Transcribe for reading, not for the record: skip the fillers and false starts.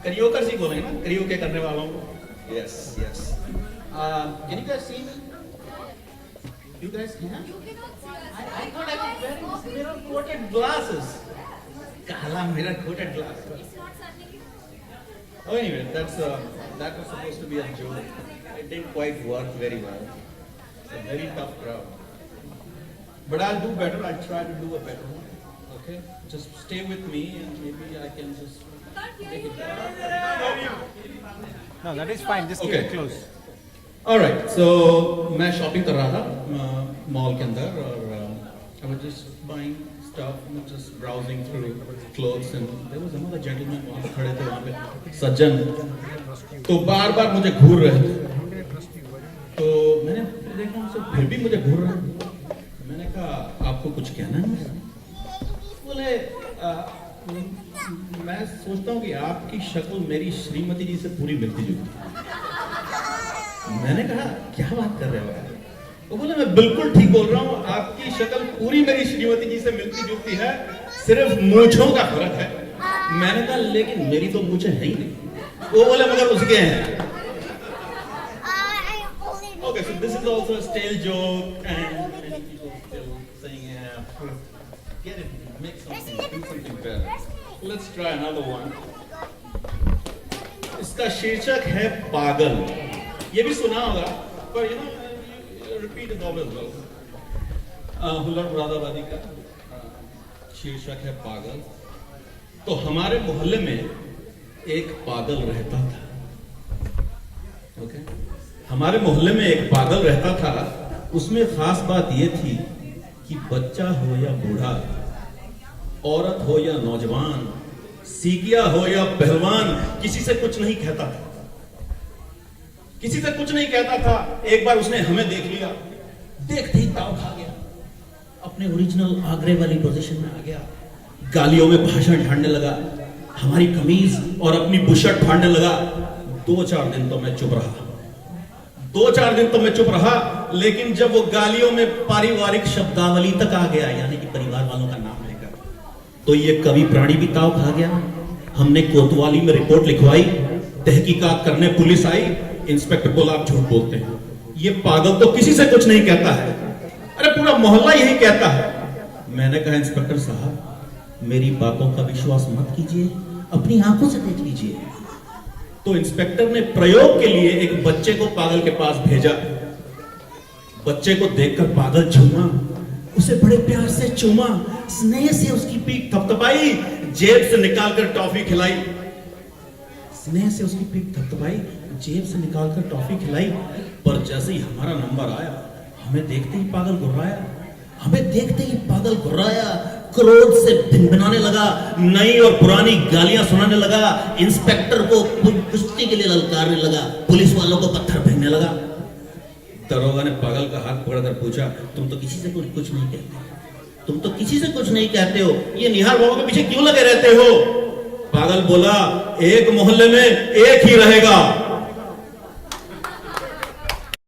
करियोकर सी बोलेंगे ना, करियोके करने वालों को. Yes, yes. Can you guys see me? You guys can? I thought I was wearing mirror-coated glasses. Kala mirror-coated glasses. Oh, anyway, that was supposed to be a joke. It didn't quite work very well. It's a very tough crowd. But I'll do better. I'll try to do a better one. Okay? Just stay with me and maybe I can just make it better. No, that is fine. Just keep Okay. it close. Alright, so मैं shopping कर रहा था mall के अंदर और I was just buying stuff, just browsing through clothes and there was another gentleman वहाँ खड़े थे वहाँ पे सज्जन, तो बार बार मुझे घूर रहे थे. तो मैंने देखा उनसे फिर भी मुझे घूर रहे थे. मैंने कहा आपको कुछ कहना है? बोले मैं सोचता हूँ कि आपकी शक्ल मेरी श्रीमती जी से पूरी मिलती जुलती. मैंने कहा क्या बात कर रहे हो? वो बोले मैं बिल्कुल ठीक बोल रहा हूँ, आपकी शक्ल पूरी मेरी श्रीमती जी से मिलती जुलती है, सिर्फ मूंछों का फर्क है. मैंने कहा लेकिन मेरी तो मूंछें हैं ही नहीं. वो बोले मगर उसके हैं. Okay, so this is also a stale joke and many people still saying get it, make something, do something better. Let's try another one. इसका शीर्षक है पागल. ये भी सुना होगा, पर you know, repeat it always well. हुल्लड़ मुरादाबादी का शीर्षक है पागल. तो हमारे मोहल्ले में एक पागल रहता था. ओके? हमारे मोहल्ले में एक पागल रहता था. उसमें खास बात ये थी कि बच्चा हो या बूढ़ा, औरत हो या नौजवान, सीकिया हो या पहलवान, किसी से कुछ नहीं कहता था. किसी से कुछ नहीं कहता था. एक बार उसने हमें देख लिया, देखते ही ताव खा गया, अपने ओरिजिनल आगरे वाली पोजीशन में आ गया, गालियों में भाषण ढांडने लगा, हमारी कमीज और अपनी बुशर्ट फाड़ने लगा. 2-4 दिन तो मैं चुप रहा. 2-4 दिन तो मैं चुप रहा, लेकिन जब वो गालियों में पारिवारिक शब्दावली तक आ गया, यानी कि परिवार वालों का नाम लेकर, तो ये कवि प्राणी भी ताव खा गया. हमने कोतवाली में रिपोर्ट लिखवाई, तहकीकात करने पुलिस आई. इंस्पेक्टर बोला आप झूठ बोलते हैं, ये पागल तो किसी से कुछ नहीं कहता है. अरे पूरा मोहल्ला यही कहता है. मैंने कहा इंस्पेक्टर साहब मेरी बातों का विश्वास मत कीजिए, अपनी आंखों से देख लीजिए. तो इंस्पेक्टर ने प्रयोग के लिए एक बच्चे को पागल के पास भेजा. बच्चे को देखकर पागल झूमा, उसे बड़े प्यार से चूमा, स्नेह से उसकी पीठ थपथपाई, जेब से निकालकर टॉफी खिलाई. स्नेह से उसकी पीठ थपथपाई, जेब से निकालकर टॉफी खिलाई. पर जैसे ही हमारा नंबर आया, हमें देखते ही पागल घुर्राया. हमें देखते ही पागल घुर्राया, क्रोध से भिनभिनाने लगा, नई और पुरानी गालियां सुनाने लगा, इंस्पेक्टर को कुश्ती के लिए ललकारने लगा, पुलिस वालों को पत्थर फेंकने लगा. दरोगा ने पागल का हाथ पकड़कर पूछा तुम तो किसी से कुछ नहीं कहते, तुम तो किसी से कुछ नहीं कहते हो, ये निहार बाबू के पीछे क्यों लगे रहते हो? पागल बोला एक मोहल्ले में एक ही रहेगा,